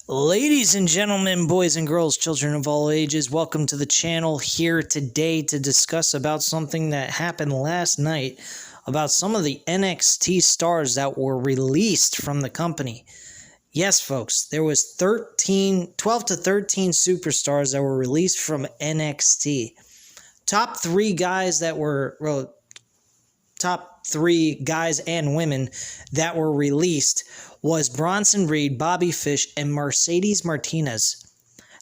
Ladies and gentlemen, boys and girls, children of all ages, welcome to the channel. Here today to discuss about something that happened last night about some of the NXT stars that were released from the company. Yes, folks, there was 12 to 13 superstars that were released from NXT. Top three guys and women that were released was Bronson Reed, Bobby Fish, and Mercedes Martinez.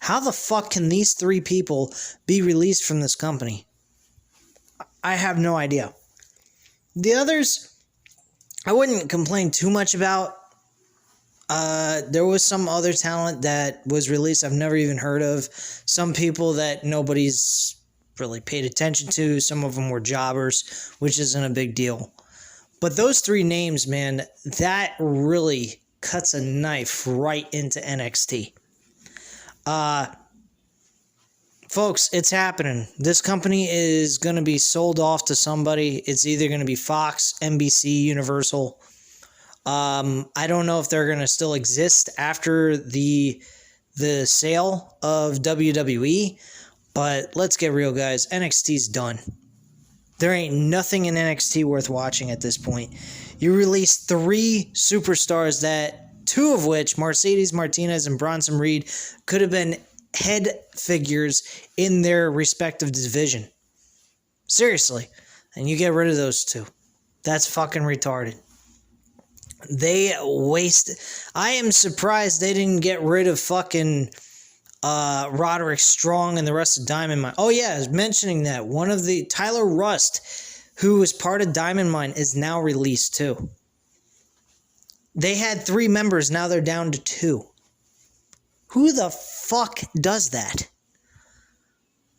How the fuck can these three people be released from this company? I have no idea. The others, I wouldn't complain too much about. There was some other talent that was released I've never even heard of. Some people that nobody's really paid attention to. Some of them were jobbers, which isn't a big deal. But those three names, man, that really cuts a knife right into NXT. Folks, it's happening. This company is going to be sold off to somebody. It's either going to be Fox, NBC, Universal. I don't know if they're going to still exist after the sale of WWE. But let's get real, guys. NXT's done. There ain't nothing in NXT worth watching at this point. You released three superstars that, two of which, Mercedes Martinez and Bronson Reed, could have been head figures in their respective division. Seriously. And you get rid of those two. That's fucking retarded. They wasted. I am surprised they didn't get rid of fucking Roderick Strong and the rest of Diamond Mine. Oh yeah, I was mentioning that. One of the Tyler Rust, who was part of Diamond Mine, is now released too. They had 3 members, now they're down to 2. Who the fuck does that?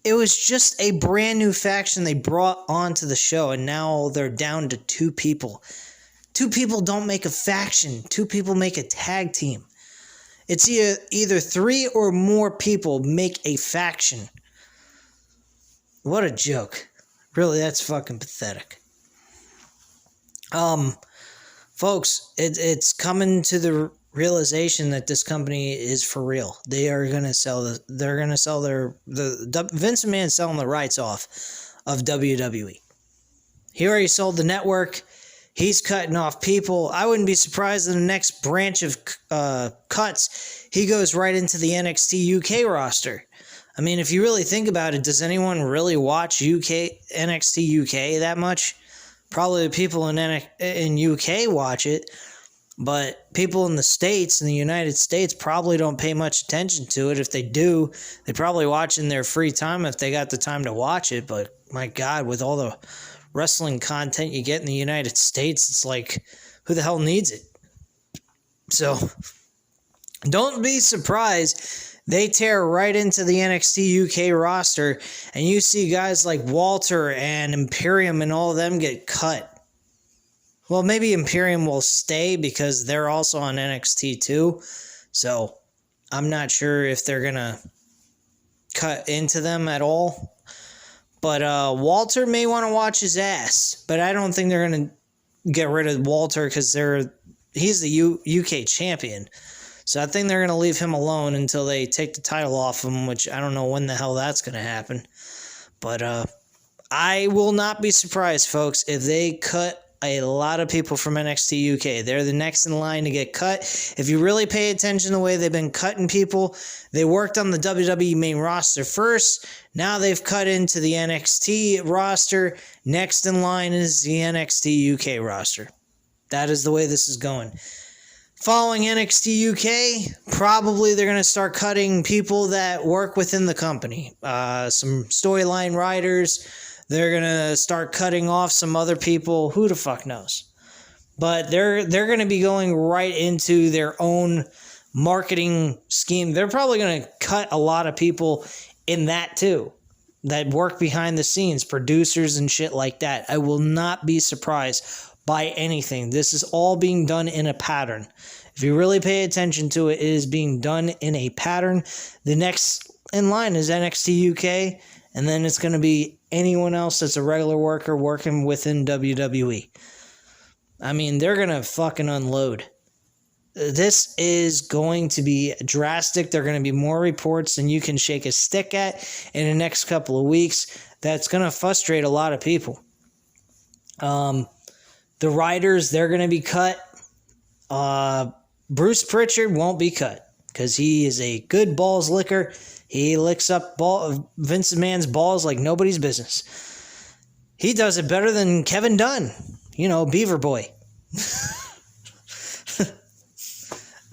It was just a brand new faction they brought onto the show, and now they're down to 2 people. 2 people don't make a faction. 2 people make a tag team. It's either 3 or more people make a faction. What a joke. Really, that's fucking pathetic. Folks, it's coming to the realization that this company is for real. They are going to sell Vince McMahon's selling the rights off of WWE. He already sold the network. He's cutting off people. I wouldn't be surprised in the next branch of cuts, he goes right into the NXT UK roster. I mean, if you really think about it, does anyone really watch NXT UK that much? Probably the people in UK watch it, but people in the States, in the United States, probably don't pay much attention to it. If they do, they probably watch in their free time if they got the time to watch it. But my God, with all the wrestling content you get in the United States, it's like, who the hell needs it? So, don't be surprised they tear right into the NXT UK roster, and you see guys like Walter and Imperium and all of them get cut. Well, maybe Imperium will stay because they're also on NXT too, so I'm not sure if they're going to cut into them at all. But Walter may want to watch his ass. But I don't think they're going to get rid of Walter because he's the UK champion. So I think they're going to leave him alone until they take the title off him, which I don't know when the hell that's going to happen. But I will not be surprised, folks, if they cut a lot of people from NXT UK. They're the next in line to get cut. If you really pay attention to the way they've been cutting people, they worked on the WWE main roster first. Now they've cut into the NXT roster. Next in line is the NXT UK roster. That is the way this is going. Following NXT UK, probably they're going to start cutting people that work within the company. Some storyline writers. They're going to start cutting off some other people. Who the fuck knows? But they're going to be going right into their own marketing scheme. They're probably going to cut a lot of people in that too, that work behind the scenes, producers and shit like that. I will not be surprised by anything. This is all being done in a pattern. If you really pay attention to it, it is being done in a pattern. The next in line is NXT UK, and then it's going to be anyone else that's a regular worker working within WWE. I mean, they're going to fucking unload. This is going to be drastic. There are going to be more reports than you can shake a stick at in the next couple of weeks. That's going to frustrate a lot of people. The writers, they're going to be cut. Bruce Pritchard won't be cut because he is a good balls licker. He licks up Vince McMahon's balls like nobody's business. He does it better than Kevin Dunn, Beaver Boy.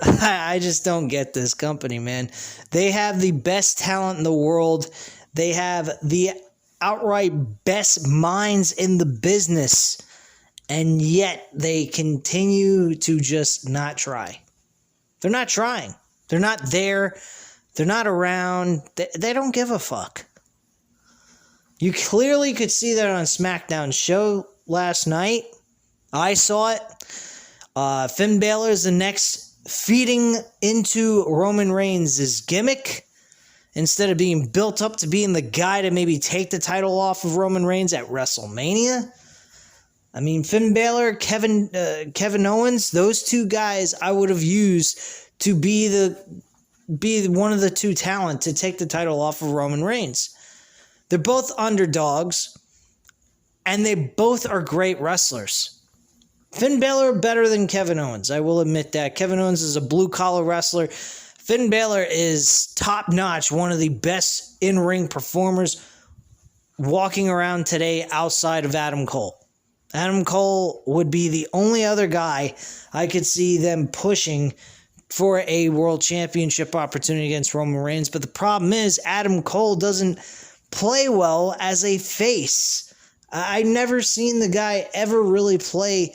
I just don't get this company, man. They have the best talent in the world. They have the outright best minds in the business. And yet they continue to just not try. They're not trying. They're not there. They're not around. They don't give a fuck. You clearly could see that on SmackDown's show last night. I saw it. Finn Balor is the next feeding into Roman Reigns' gimmick instead of being built up to being the guy to maybe take the title off of Roman Reigns at WrestleMania. I mean, Finn Balor, Kevin Owens, those two guys I would have used to be one of the two talent to take the title off of Roman Reigns. They're both underdogs, and they both are great wrestlers. Finn Balor better than Kevin Owens. I will admit that. Kevin Owens is a blue-collar wrestler. Finn Balor is top-notch, one of the best in-ring performers walking around today outside of Adam Cole. Adam Cole would be the only other guy I could see them pushing for a world championship opportunity against Roman Reigns. But the problem is Adam Cole doesn't play well as a face. I've never seen the guy ever really play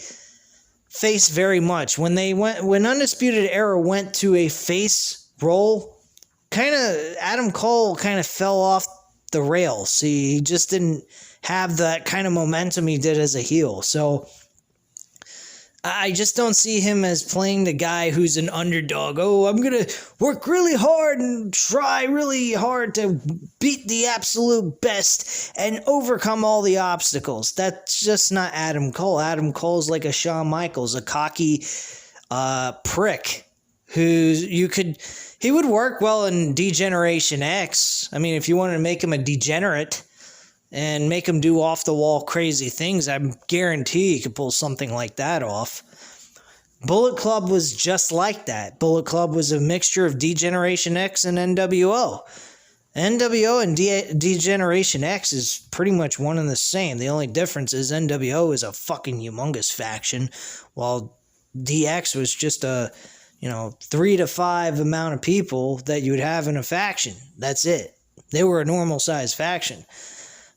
face very much. When Undisputed Era went to a face role, Adam Cole kind of fell off the rails. He just didn't have that kind of momentum he did as a heel. So I just don't see him as playing the guy who's an underdog. Oh, I'm going to work really hard and try really hard to beat the absolute best and overcome all the obstacles. That's just not Adam Cole. Adam Cole's like a Shawn Michaels, a cocky prick he would work well in D-Generation X. I mean, if you wanted to make him a degenerate and make him do off-the-wall crazy things, I guarantee he could pull something like that off. Bullet Club was just like that. Bullet Club was a mixture of D-Generation X and NWO. NWO and D-Generation X is pretty much one and the same. The only difference is NWO is a fucking humongous faction, while DX was just a 3 to 5 amount of people that you would have in a faction. That's it. They were a normal size faction.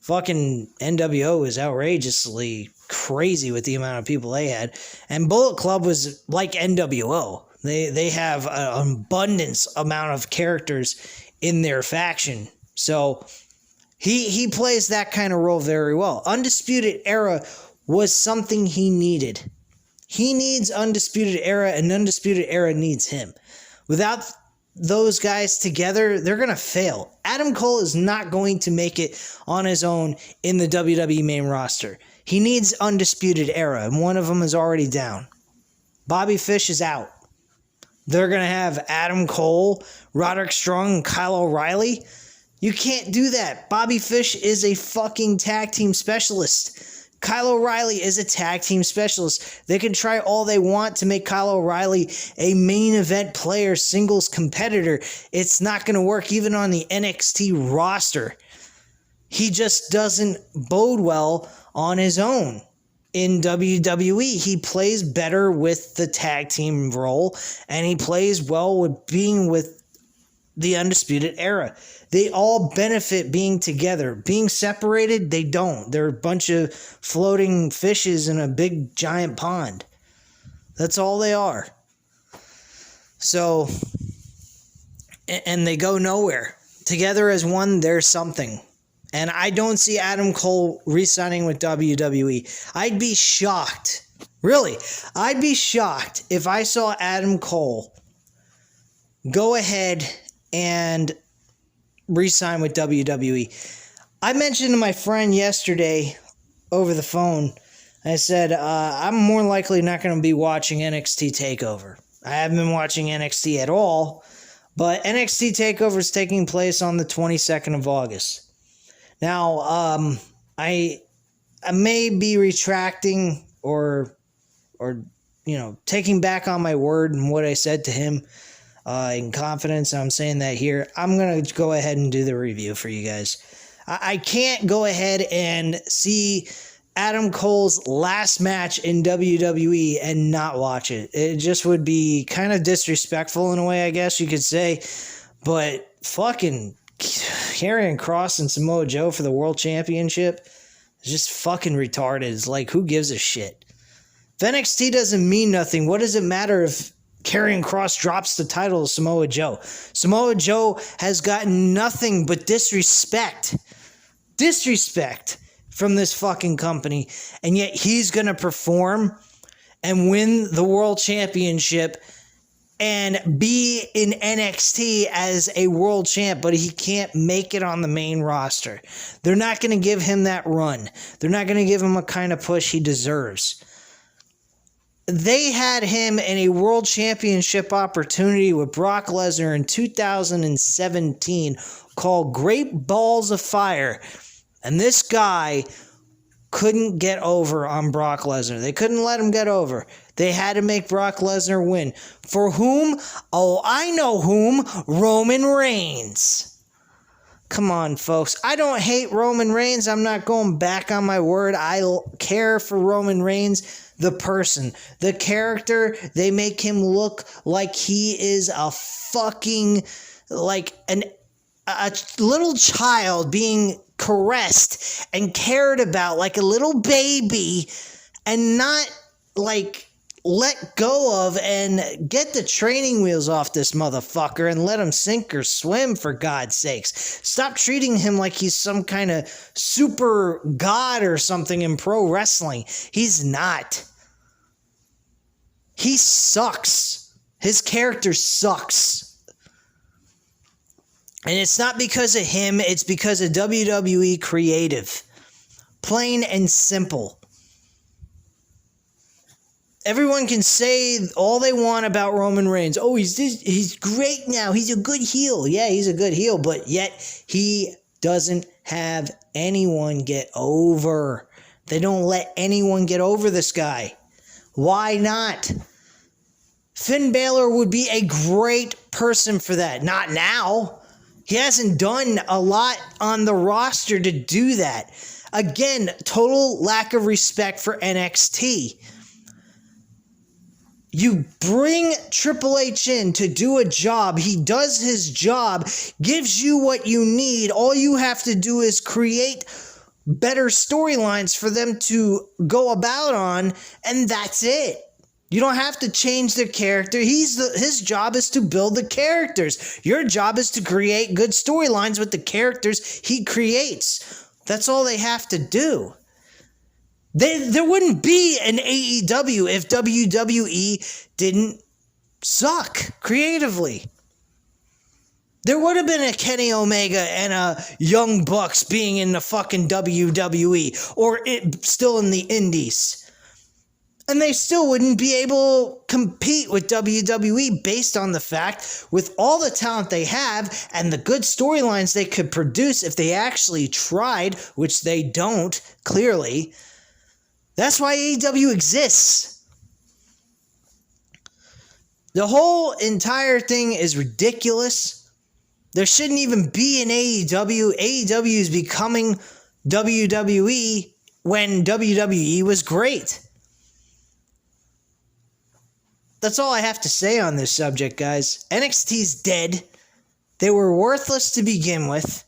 Fucking NWO is outrageously crazy with the amount of people they had. And Bullet Club was like NWO. They have an abundance amount of characters in their faction. So he plays that kind of role very well. Undisputed Era was something he needed. He needs Undisputed Era, and Undisputed Era needs him. Without those guys together, they're going to fail. Adam Cole is not going to make it on his own in the WWE main roster. He needs Undisputed Era, and one of them is already down. Bobby Fish is out. They're going to have Adam Cole, Roderick Strong, and Kyle O'Reilly. You can't do that. Bobby Fish is a fucking tag team specialist. Kyle O'Reilly is a tag team specialist. They can try all they want to make Kyle O'Reilly a main event player, singles competitor. It's not going to work even on the NXT roster. He just doesn't bode well on his own. In WWE, he plays better with the tag team role, and he plays well with being with the Undisputed Era. They all benefit being together. Being separated, they don't. They're a bunch of floating fishes in a big giant pond. That's all they are. So, and they go nowhere. Together as one, they're something. And I don't see Adam Cole re-signing with WWE. I'd be shocked. Really, I'd be shocked if I saw Adam Cole go ahead and re-sign with WWE. I mentioned to my friend yesterday over the phone, I said, I'm more likely not going to be watching NXT TakeOver. I haven't been watching NXT at all, but NXT TakeOver is taking place on the 22nd of August. Now, I may be retracting or taking back on my word and what I said to him in confidence. I'm saying that here. I'm going to go ahead and do the review for you guys. I can't go ahead and see Adam Cole's last match in WWE and not watch it. It just would be kind of disrespectful in a way, I guess you could say. But fucking Karrion Kross and Samoa Joe for the World Championship is just fucking retarded. It's like, who gives a shit? If NXT doesn't mean nothing, what does it matter if Karrion Kross drops the title to Samoa Joe? Samoa Joe has gotten nothing but disrespect from this fucking company, and yet he's gonna perform and win the World Championship and be in NXT as a world champ, but he can't make it on the main roster. They're not going to give him that run. They're not going to give him a kind of push he deserves. They had him in a world championship opportunity with Brock Lesnar in 2017 called Great Balls of Fire. And this guy couldn't get over on Brock Lesnar. They couldn't let him get over. They had to make Brock Lesnar win. For whom? Oh, I know whom. Roman Reigns. Come on, folks. I don't hate Roman Reigns. I'm not going back on my word. I care for Roman Reigns, the person. The character, they make him look like he is a fucking, like a little child being caressed and cared about like a little baby, and not like let go of and get the training wheels off this motherfucker and let him sink or swim, for God's sakes. Stop treating him like he's some kind of super god or something in pro wrestling. He's not. He sucks. His character sucks. And it's not because of him, it's because of WWE creative. Plain and simple. Everyone can say all they want about Roman Reigns. Oh, he's great now. He's a good heel. Yeah, he's a good heel, but yet he doesn't have anyone get over. They don't let anyone get over this guy. Why not? Finn Balor would be a great person for that. Not now. He hasn't done a lot on the roster to do that. Again, total lack of respect for NXT. You bring Triple H in to do a job. He does his job, gives you what you need. All you have to do is create better storylines for them to go about on, and that's it. You don't have to change their character. His job is to build the characters. Your job is to create good storylines with the characters he creates. That's all they have to do. There wouldn't be an AEW if WWE didn't suck creatively. There would have been a Kenny Omega and a Young Bucks being in the fucking WWE or still in the Indies. And they still wouldn't be able to compete with WWE based on the fact, with all the talent they have and the good storylines they could produce if they actually tried, which they don't, clearly. That's why AEW exists. The whole entire thing is ridiculous. There shouldn't even be an AEW. AEW is becoming WWE when WWE was great. That's all I have to say on this subject, guys. NXT's dead. They were worthless to begin with.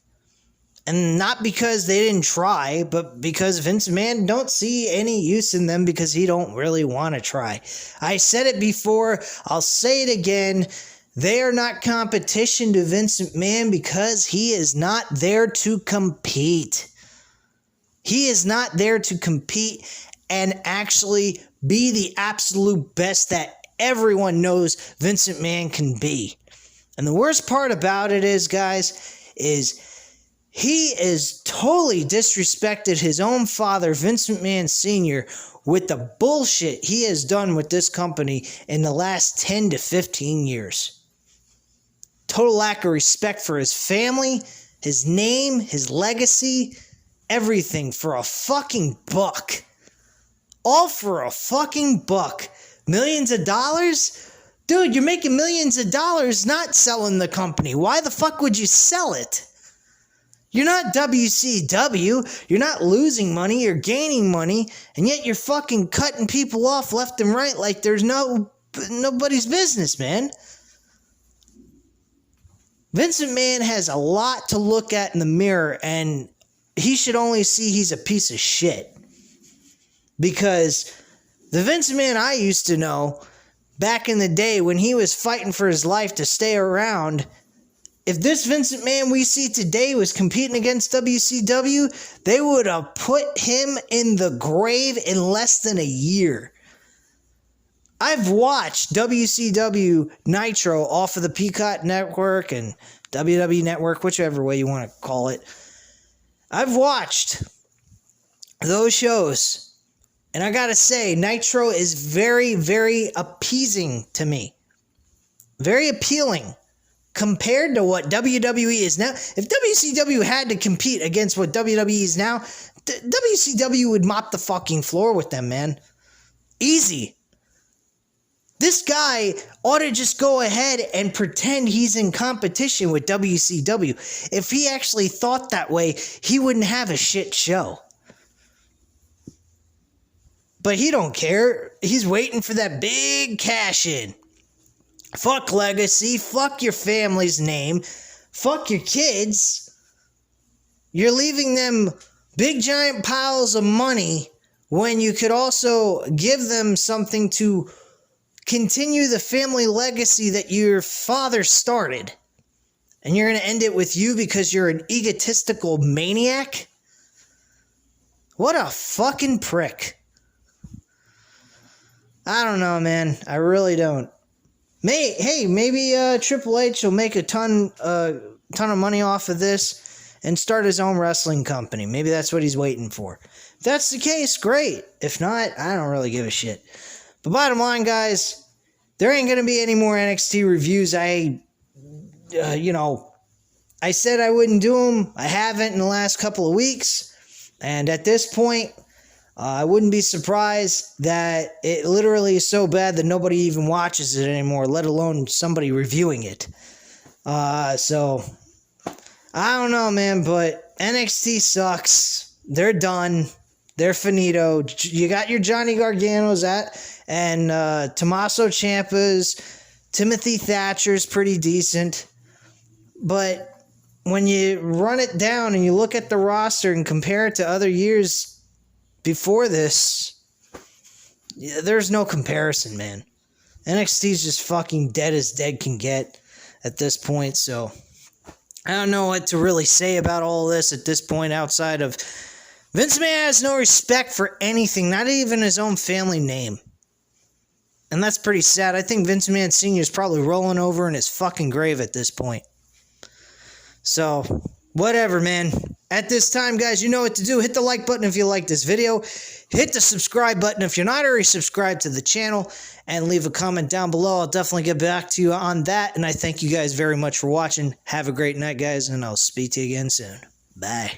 And not because they didn't try, but because Vince McMahon don't see any use in them because he don't really want to try. I said it before, I'll say it again. They are not competition to Vince McMahon because he is not there to compete. He is not there to compete and actually be the absolute best that everyone knows Vince McMahon can be. And the worst part about it is, guys, is he is totally disrespected his own father, Vince McMahon Sr., with the bullshit he has done with this company in the last 10 to 15 years. Total lack of respect for his family, his name, his legacy, everything for a fucking buck. All for a fucking buck. Millions of dollars? Dude, you're making millions of dollars not selling the company. Why the fuck would you sell it? You're not WCW. You're not losing money. You're gaining money. And yet you're fucking cutting people off left and right like there's nobody's business, man. Vince McMahon has a lot to look at in the mirror, and he should only see he's a piece of shit. Because the Vince McMahon I used to know back in the day when he was fighting for his life to stay around, if this Vince McMahon we see today was competing against WCW, they would have put him in the grave in less than a year. I've watched WCW Nitro off of the Peacock Network and WWE Network, whichever way you want to call it. I've watched those shows, and I gotta say, Nitro is very, very appeasing to me. Very appealing compared to what WWE is now. If WCW had to compete against what WWE is now, WCW would mop the fucking floor with them, man. Easy. This guy ought to just go ahead and pretend he's in competition with WCW. If he actually thought that way, he wouldn't have a shit show. But he don't care. He's waiting for that big cash in. Fuck legacy. Fuck your family's name. Fuck your kids. You're leaving them big giant piles of money when you could also give them something to continue the family legacy that your father started. And you're going to end it with you because you're an egotistical maniac? What a fucking prick. I don't know, man. I really don't. Maybe Triple H will make a ton of money off of this and start his own wrestling company. Maybe that's what he's waiting for. If that's the case, great. If not, I don't really give a shit. But bottom line, guys, there ain't going to be any more NXT reviews. I said I wouldn't do them. I haven't in the last couple of weeks. And at this point, I wouldn't be surprised that it literally is so bad that nobody even watches it anymore, let alone somebody reviewing it. So, I don't know, man, but NXT sucks. They're done. They're finito. You got your Johnny Garganos and Tommaso Ciampa's, Timothy Thatcher's pretty decent. But when you run it down and you look at the roster and compare it to other years before this, there's no comparison, man. NXT's just fucking dead as dead can get at this point, so I don't know what to really say about all this at this point outside of Vince McMahon has no respect for anything, not even his own family name. And that's pretty sad. I think Vince McMahon Sr. is probably rolling over in his fucking grave at this point. So, whatever, man. At this time, guys, you know what to do. Hit the like button if you like this video. Hit the subscribe button if you're not already subscribed to the channel. And leave a comment down below. I'll definitely get back to you on that. And I thank you guys very much for watching. Have a great night, guys. And I'll speak to you again soon. Bye.